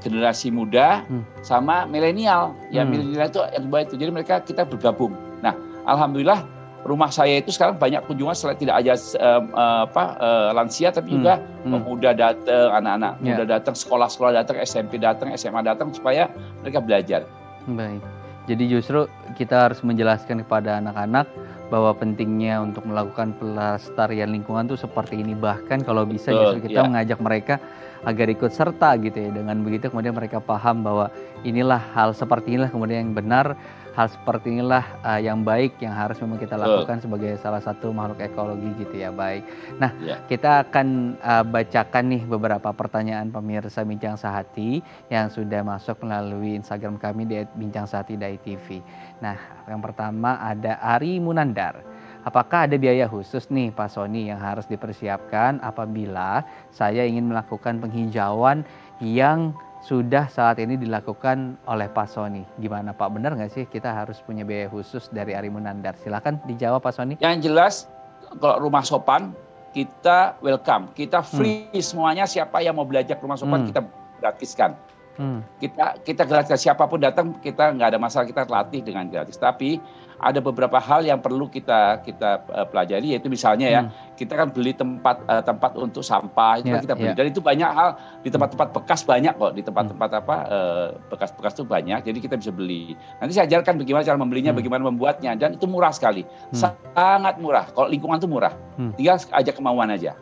generasi muda sama milenial. Ya milenial itu yang baik itu. Jadi kita bergabung. Nah, alhamdulillah rumah saya itu sekarang banyak kunjungan, selain tidak aja lansia tapi juga pemuda datang, anak-anak muda datang, sekolah-sekolah datang, SMP datang, SMA datang supaya mereka belajar. Baik. Jadi justru kita harus menjelaskan kepada anak-anak bahwa pentingnya untuk melakukan pelestarian lingkungan itu seperti ini. Bahkan kalau bisa justru kita mengajak mereka agar ikut serta gitu ya. Dengan begitu kemudian mereka paham bahwa inilah hal seperti inilah kemudian yang benar, hal seperti inilah yang baik yang harus memang kita lakukan sebagai salah satu makhluk ekologi gitu ya. Baik. Nah, kita akan bacakan nih beberapa pertanyaan pemirsa Bincang Sehati yang sudah masuk melalui Instagram kami di @bincang-sehati.tv. Nah, yang pertama ada Ari Munandar. Apakah ada biaya khusus nih Pak Sony yang harus dipersiapkan apabila saya ingin melakukan penghijauan yang sudah saat ini dilakukan oleh Pak Sony? Gimana Pak, benar nggak sih kita harus punya biaya khusus dari Ari Munandar? Silakan dijawab Pak Sony. Yang jelas kalau rumah sopan kita welcome, kita free semuanya. Siapa yang mau belajar rumah sopan kita gratiskan. Kita gratis, siapapun datang kita nggak ada masalah, kita latih dengan gratis. Tapi ada beberapa hal yang perlu kita pelajari, yaitu misalnya ya kita kan beli tempat untuk sampah itu kan kita beli, dan itu banyak hal di tempat-tempat bekas banyak kok, di tempat-tempat bekas-bekas itu banyak, jadi kita bisa beli. Nanti saya ajarkan bagaimana cara membelinya, bagaimana membuatnya, dan itu murah sekali, sangat murah. Kalau lingkungan itu murah, tinggal aja kemauan aja.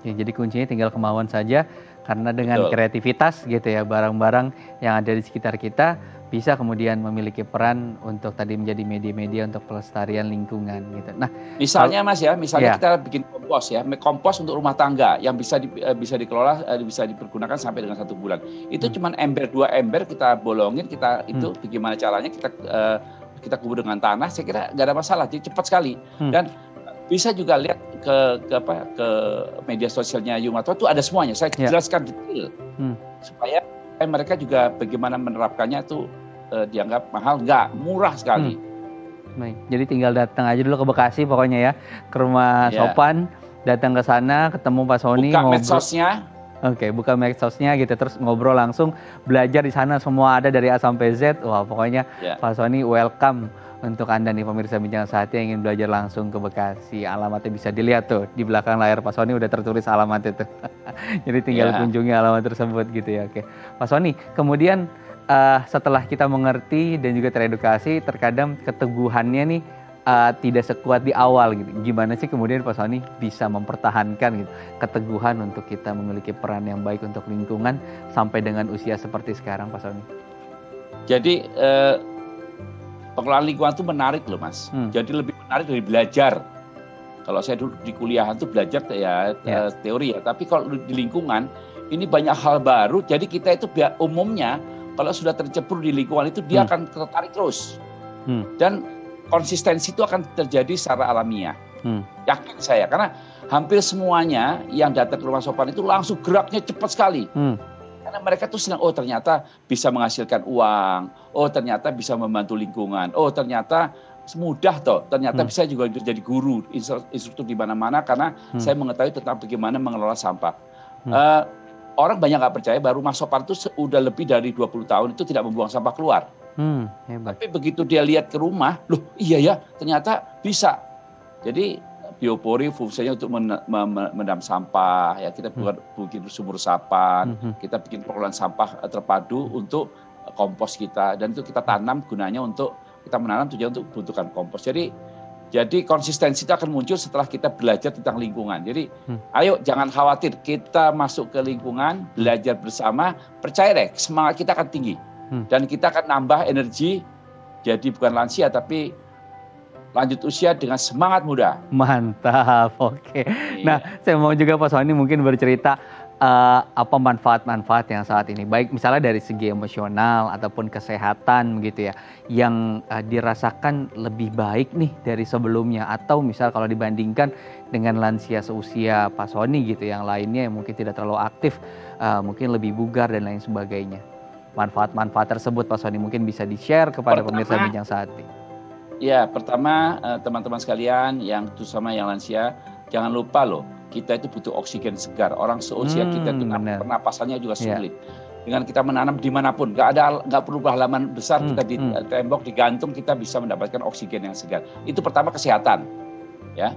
Ya, jadi kuncinya tinggal kemauan saja. Karena dengan kreativitas gitu ya, barang-barang yang ada di sekitar kita bisa kemudian memiliki peran untuk tadi menjadi media-media untuk pelestarian lingkungan gitu. Nah, misalnya Mas ya, misalnya Ya. kita bikin kompos ya, kompos untuk rumah tangga yang bisa dikelola, bisa dipergunakan sampai dengan 1 bulan. Itu cuman 2 ember kita bolongin, kita itu bagaimana caranya kita kubur dengan tanah, saya kira nggak ada masalah, jadi cepat sekali. Dan bisa juga lihat ke media sosialnya Yumato itu ada semuanya. Saya jelaskan detail supaya mereka juga bagaimana menerapkannya itu dianggap mahal, nggak, murah sekali. Baik, jadi tinggal datang aja dulu ke Bekasi pokoknya ya, ke rumah Sopan, datang ke sana, ketemu Pak Sony, buka ngobrol. medsosnya. Oke, buka medsosnya gitu, terus ngobrol langsung, belajar di sana semua ada dari A sampai Z. Wah, pokoknya Pak Sony welcome untuk Anda nih pemirsa Bincang Sehati yang ingin belajar langsung ke Bekasi. Alamatnya bisa dilihat tuh, di belakang layar Pak Sony udah tertulis alamat itu. Jadi tinggal kunjungi alamat tersebut gitu ya. Oke, Pak Sony, kemudian setelah kita mengerti dan juga teredukasi, terkadang keteguhannya nih tidak sekuat di awal gitu. Gimana sih kemudian Pak Sony bisa mempertahankan gitu keteguhan untuk kita memiliki peran yang baik untuk lingkungan sampai dengan usia seperti sekarang, Pak Sony? Jadi pengelolaan lingkungan itu menarik loh Mas. Jadi lebih menarik dari belajar. Kalau saya dulu di kuliahan tuh belajar teori ya. Tapi kalau di lingkungan ini banyak hal baru. Jadi kita itu umumnya kalau sudah tercebur di lingkungan itu dia akan tertarik terus. Dan konsistensi itu akan terjadi secara alamiah. Yakin saya. Karena hampir semuanya yang datang ke rumah Sopan itu langsung geraknya cepat sekali. Karena mereka tuh senang, oh ternyata bisa menghasilkan uang, oh ternyata bisa membantu lingkungan, oh ternyata mudah toh, ternyata bisa juga jadi guru, instruktur di mana-mana karena saya mengetahui tentang bagaimana mengelola sampah. Orang banyak nggak percaya bahwa rumah Sopan itu sudah lebih dari 20 tahun itu tidak membuang sampah keluar. Hebat. Tapi begitu dia lihat ke rumah, loh iya ya ternyata bisa. Jadi biopori fungsinya untuk mendam sampah, ya kita bikin sumur resapan, kita bikin pengelolaan sampah terpadu untuk kompos kita, dan itu kita tanam gunanya untuk kita menanam tujuan untuk membutuhkan kompos. Jadi konsistensi itu akan muncul setelah kita belajar tentang lingkungan. Jadi ayo jangan khawatir, kita masuk ke lingkungan, belajar bersama, percaya deh semangat kita akan tinggi dan kita akan nambah energi. Jadi bukan lansia tapi lanjut usia dengan semangat muda. Mantap, oke. Nah, saya mau juga Pak Sony mungkin bercerita apa manfaat-manfaat yang saat ini, baik misalnya dari segi emosional ataupun kesehatan begitu ya, yang dirasakan lebih baik nih dari sebelumnya, atau misal kalau dibandingkan dengan lansia seusia Pak Sony gitu, yang lainnya yang mungkin tidak terlalu aktif, mungkin lebih bugar dan lain sebagainya. Manfaat-manfaat tersebut Pak Sony mungkin bisa di-share kepada pemirsa Bincang Sehati. Ya, pertama teman-teman sekalian yang terutama yang lansia, jangan lupa loh, kita itu butuh oksigen segar. Orang seusia kita itu pernapasannya juga sulit. Dengan kita menanam dimanapun, nggak perlu halaman besar, kita di tembok digantung, kita bisa mendapatkan oksigen yang segar. Itu pertama kesehatan, ya.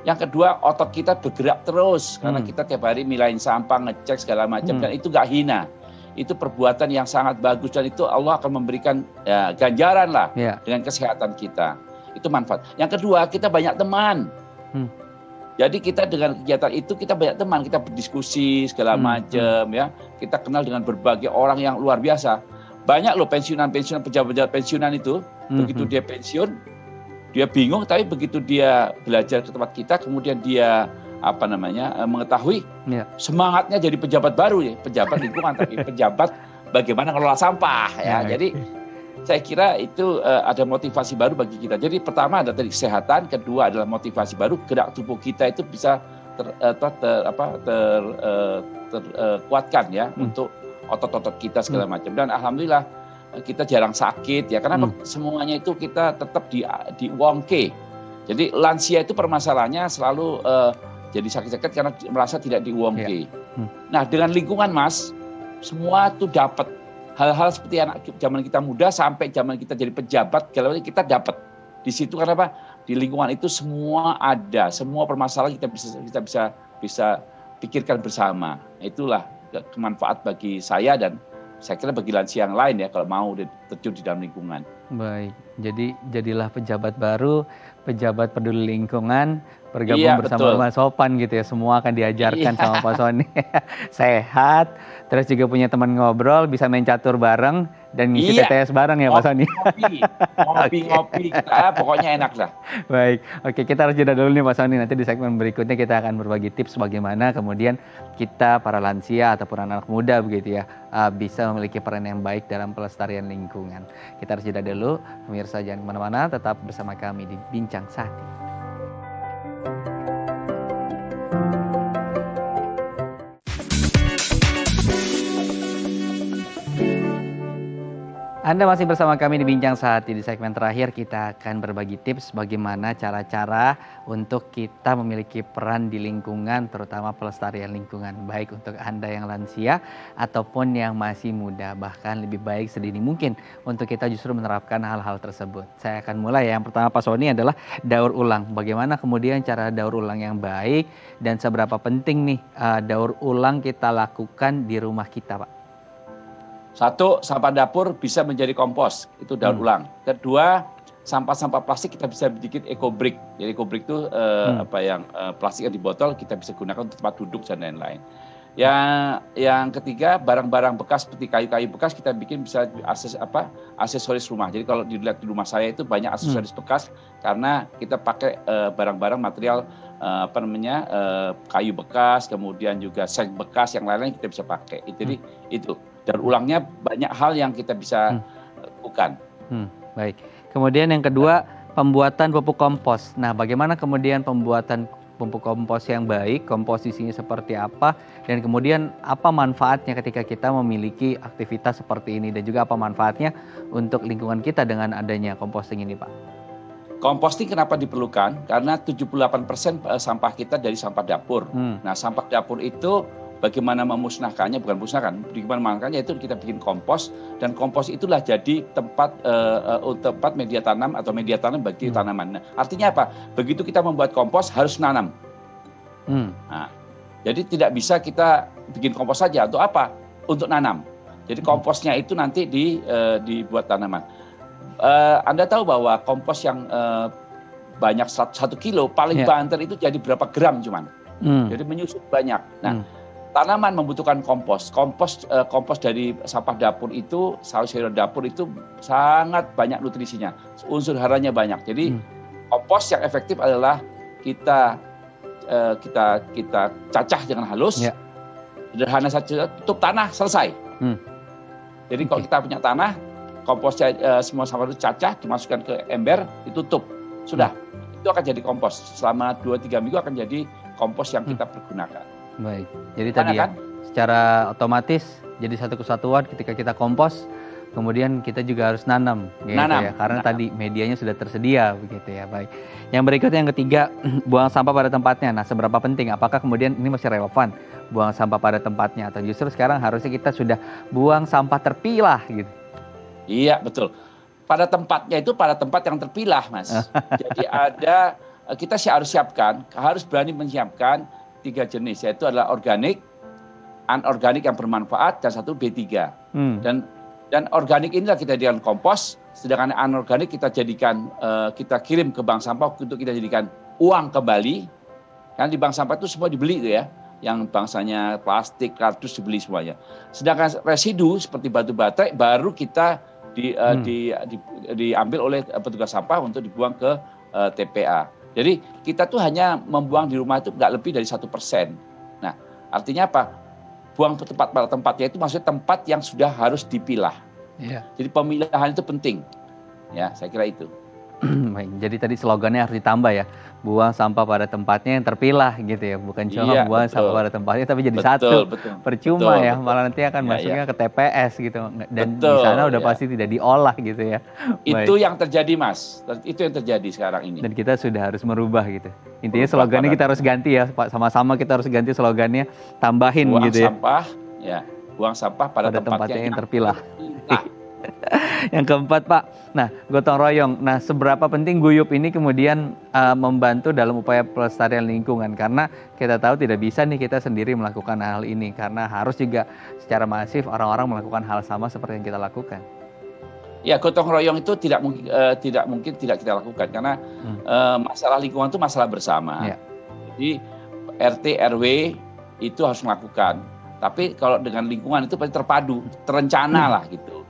Yang kedua, otot kita bergerak terus karena kita tiap hari milahin sampah, ngecek segala macam, dan itu nggak hina. Itu perbuatan yang sangat bagus dan itu Allah akan memberikan ganjaran lah dengan kesehatan kita. Itu manfaat. Yang kedua, kita banyak teman. Jadi kita dengan kegiatan itu kita banyak teman, kita berdiskusi segala macam ya. Kita kenal dengan berbagai orang yang luar biasa. Banyak loh pensiunan-pensiunan, pejabat-pejabat pensiunan itu, begitu dia pensiun, dia bingung, tapi begitu dia belajar ke tempat kita, kemudian dia mengetahui semangatnya jadi pejabat baru ya, pejabat lingkungan tapi pejabat bagaimana ngelola sampah ya. Jadi saya kira itu ada motivasi baru bagi kita. Jadi pertama ada tadi kesehatan, kedua adalah motivasi baru, gerak tubuh kita itu bisa terkuatkan ya untuk otot-otot kita segala macam. Dan alhamdulillah kita jarang sakit ya, karena semuanya itu kita tetap di wongke. Jadi lansia itu permasalahannya selalu jadi sakit-sakit karena merasa tidak diwongke. Nah, dengan lingkungan Mas, semua itu dapat. Hal-hal seperti anak zaman kita muda sampai zaman kita jadi pejabat, kita dapat. Di situ karena apa? Di lingkungan itu semua ada, semua permasalahan kita bisa pikirkan bersama. Itulah kemanfaat bagi saya dan saya kira bagi lansia yang lain ya kalau mau terjun di dalam lingkungan. Baik, jadi jadilah pejabat baru, pejabat peduli lingkungan, bergabung bersama Mas Sopan gitu ya. Semua akan diajarkan sama Pak Sony. Sehat, terus juga punya teman ngobrol, bisa main catur bareng, Dan ngisi Iya. TTS bareng ya Pak Sony. Ngopi, pokoknya enak lah. Baik, oke, kita harus jeda dulu nih Pak Sony. Nanti di segmen berikutnya kita akan berbagi tips bagaimana kemudian kita para lansia ataupun anak muda begitu ya bisa memiliki peran yang baik dalam pelestarian lingkungan. Kita harus jeda dulu, pemirsa jangan kemana-mana, tetap bersama kami di Bincang Sakti. Anda masih bersama kami di Bincang Sehati. Di segmen terakhir kita akan berbagi tips bagaimana cara-cara untuk kita memiliki peran di lingkungan, terutama pelestarian lingkungan, baik untuk Anda yang lansia ataupun yang masih muda. Bahkan lebih baik sedini mungkin untuk kita justru menerapkan hal-hal tersebut. Saya akan mulai ya. Yang pertama Pak Sony adalah daur ulang. Bagaimana kemudian cara daur ulang yang baik dan seberapa penting nih daur ulang kita lakukan di rumah kita, Pak? Satu, sampah dapur bisa menjadi kompos, itu daur ulang. Kedua, sampah-sampah plastik kita bisa bikin eco-brick. Jadi eco-brick itu plastik yang di botol kita bisa gunakan untuk tempat duduk dan lain-lain. Yang ketiga, barang-barang bekas seperti kayu-kayu bekas kita bikin bisa aksesoris rumah. Jadi kalau dilihat di rumah saya itu banyak aksesoris bekas karena kita pakai barang-barang material kayu bekas, kemudian juga seng bekas yang lain-lain kita bisa pakai. Jadi itu. Dan ulangnya banyak hal yang kita bisa lakukan. Baik. Kemudian yang kedua, pembuatan pupuk kompos. Nah, bagaimana kemudian pembuatan pupuk kompos yang baik, komposisinya seperti apa, dan kemudian apa manfaatnya ketika kita memiliki aktivitas seperti ini, dan juga apa manfaatnya untuk lingkungan kita dengan adanya composting ini, Pak? Composting kenapa diperlukan? Karena 78% sampah kita dari sampah dapur. Nah, sampah dapur itu bagaimana memusnahkannya, bukan musnahkan, bagaimana yaitu kita bikin kompos, dan kompos itulah jadi tempat media tanam atau media tanam bagi tanaman. Nah, artinya apa? Begitu kita membuat kompos harus nanam. Nah, jadi tidak bisa kita bikin kompos saja. Untuk apa? Untuk nanam. Jadi komposnya itu nanti dibuat tanaman. Anda tahu bahwa kompos yang banyak 1 kilo paling banter itu jadi berapa gram cuman. Jadi menyusut banyak. Nah, tanaman membutuhkan kompos. Kompos dari sampah dapur itu, sayur dapur itu sangat banyak nutrisinya. Unsur haranya banyak. Jadi kompos yang efektif adalah kita cacah dengan halus. Sederhana saja, tutup tanah, selesai. Jadi kalau kita punya tanah, komposnya semua sampah itu cacah, dimasukkan ke ember, ditutup. Sudah. Itu akan jadi kompos. Selama 2-3 minggu akan jadi kompos yang kita pergunakan. Baik, jadi tadi ya, secara otomatis jadi satu kesatuan ketika kita kompos, kemudian kita juga harus nanam, gitu ya, karena tadi medianya sudah tersedia, begitu ya. Baik. Yang berikutnya yang ketiga, buang sampah pada tempatnya. Nah, seberapa penting? Apakah kemudian ini masih relevan buang sampah pada tempatnya, atau justru sekarang harusnya kita sudah buang sampah terpilah, gitu? Iya, betul. Pada tempatnya itu pada tempat yang terpilah, Mas. Jadi kita harus siapkan, harus berani menyiapkan 3 jenis, yaitu adalah organik, anorganik yang bermanfaat, dan satu B3. Dan organik inilah kita jadikan kompos, sedangkan anorganik kita jadikan, kita kirim ke bank sampah untuk kita jadikan uang kembali. Kan di bank sampah itu semua dibeli itu ya, yang bangsanya plastik, kardus dibeli semuanya. Sedangkan residu seperti batu baterai baru kita diambil oleh petugas sampah untuk dibuang ke TPA. Jadi kita tuh hanya membuang di rumah itu nggak lebih dari 1%. Nah, artinya apa? Buang pada tempatnya itu maksudnya tempat yang sudah harus dipilah. Jadi pemilahan itu penting. Ya, saya kira itu. Baik, jadi tadi slogannya harus ditambah ya, buang sampah pada tempatnya yang terpilah gitu ya, bukan cuma buang sampah pada tempatnya tapi jadi satu. Percuma ya, malah nanti akan masuknya ke TPS gitu, dan di sana udah pasti tidak diolah gitu ya. Itu yang terjadi, Mas, itu yang terjadi sekarang ini. Dan kita sudah harus merubah gitu. Intinya slogannya kita harus ganti ya, sama-sama kita harus ganti slogannya, tambahin buang gitu ya. Buang sampah pada tempatnya yang terpilah. Yang keempat, Pak, nah gotong royong. Nah, seberapa penting guyup ini kemudian membantu dalam upaya pelestarian lingkungan? Karena kita tahu tidak bisa nih kita sendiri melakukan hal ini, karena harus juga secara masif orang-orang melakukan hal sama seperti yang kita lakukan. Ya, gotong royong itu tidak mungkin tidak kita lakukan karena masalah lingkungan itu masalah bersama. Jadi RT RW itu harus melakukan. Tapi kalau dengan lingkungan itu pasti terpadu, terencana lah gitu.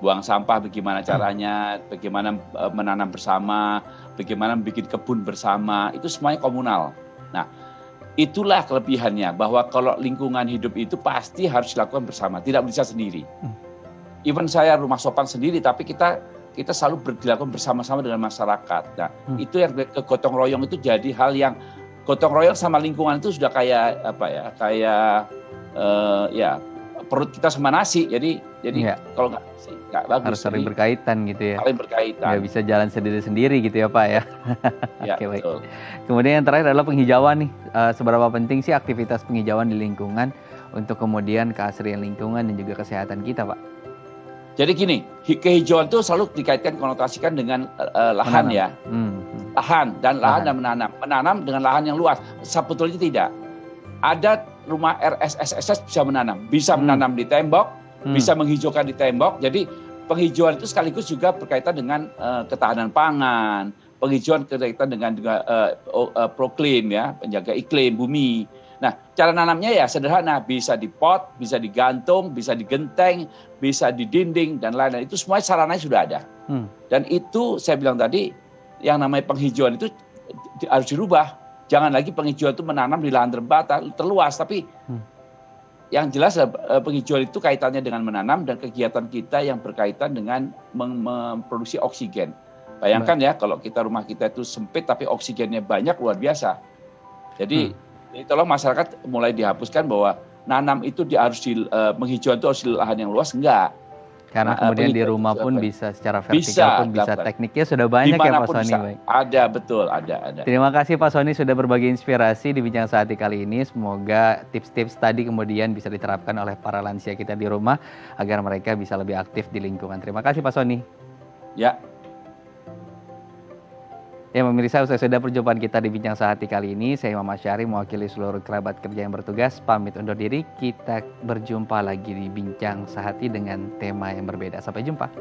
buang sampah bagaimana caranya, bagaimana menanam bersama, bagaimana bikin kebun bersama, itu semuanya komunal. Nah, itulah kelebihannya, bahwa kalau lingkungan hidup itu pasti harus dilakukan bersama, tidak bisa sendiri. Even saya rumah sopan sendiri, tapi kita selalu dilakukan bersama-sama dengan masyarakat. Nah, itu yang kegotong royong itu jadi hal yang gotong royong sama lingkungan itu sudah kayak apa ya? Kayak ya perut kita sama nasi. Jadi kalau nggak bagus. Harus saling berkaitan gitu ya. Saling berkaitan. Nggak bisa jalan sendiri-sendiri gitu ya Pak ya. Ya, Oke, baik. betul. Kemudian yang terakhir adalah penghijauan nih. Seberapa penting sih aktivitas penghijauan di lingkungan untuk kemudian keasrian lingkungan dan juga kesehatan kita, Pak? Jadi gini, kehijauan itu selalu dikaitkan konotasikan dengan lahan ya. Lahan dan menanam. Menanam dengan lahan yang luas. Sebetulnya tidak. Ada rumah RSSSS bisa menanam di tembok, bisa menghijaukan di tembok. Jadi penghijauan itu sekaligus juga berkaitan dengan ketahanan pangan, penghijauan berkaitan dengan proklim ya, penjaga iklim bumi. Nah, cara nanamnya ya sederhana, bisa di pot, bisa digantung, bisa digenteng, bisa di dinding dan lain-lain. Itu semua sarananya sudah ada. Dan itu saya bilang tadi, yang namanya penghijauan itu harus dirubah. Jangan lagi penghijauan itu menanam di lahan terluas, tapi yang jelas penghijauan itu kaitannya dengan menanam dan kegiatan kita yang berkaitan dengan memproduksi oksigen. Bayangkan ya, kalau rumah kita itu sempit tapi oksigennya banyak, luar biasa. Jadi tolong masyarakat mulai dihapuskan bahwa nanam itu penghijauan itu harus di lahan yang luas, enggak. Karena kemudian di rumah pun bisa secara vertikal pun bisa, tekniknya sudah banyak ya Pak Sony. Baik. Ada, betul, ada. Terima kasih Pak Sony sudah berbagi inspirasi di Bincang Sehati kali ini. Semoga tips-tips tadi kemudian bisa diterapkan oleh para lansia kita di rumah agar mereka bisa lebih aktif di lingkungan. Terima kasih Pak Sony. Ya. Ya pemirsa, usai sudah perjumpaan kita di Bincang Sehati kali ini, saya Imam Asyari mewakili seluruh kerabat kerja yang bertugas, pamit undur diri. Kita berjumpa lagi di Bincang Sehati dengan tema yang berbeda. Sampai jumpa.